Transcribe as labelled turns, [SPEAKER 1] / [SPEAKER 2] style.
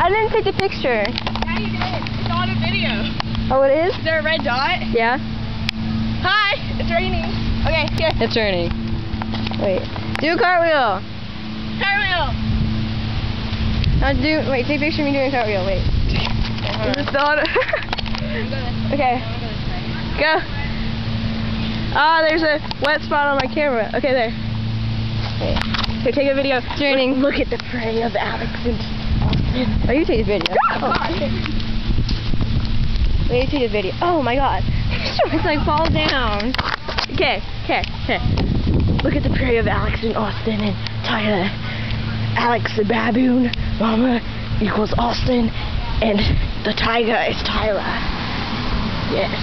[SPEAKER 1] I didn't take the picture.
[SPEAKER 2] Yeah, you did. It's on a video.
[SPEAKER 1] Oh, it is?
[SPEAKER 2] Is there a red dot?
[SPEAKER 1] Yeah.
[SPEAKER 2] Hi, it's raining. Okay, here.
[SPEAKER 1] It's raining. Wait. Do a cartwheel.
[SPEAKER 2] Cartwheel.
[SPEAKER 1] Wait, take a picture of me doing a cartwheel. Wait. Is this on? Okay. Go. Ah, there's a wet spot on my camera. Okay, there. Wait. Here, take a video. It's raining.
[SPEAKER 2] Look at the prey of Alex and Austin.
[SPEAKER 1] Oh, you take a video.
[SPEAKER 2] Oh.
[SPEAKER 1] Wait, you take a video. Oh my god. It's like fall down. Okay.
[SPEAKER 2] Look at the prey of Alex and Austin and Tyler. Alex the baboon, Mama equals Austin, and the tiger is Tyler. Yes.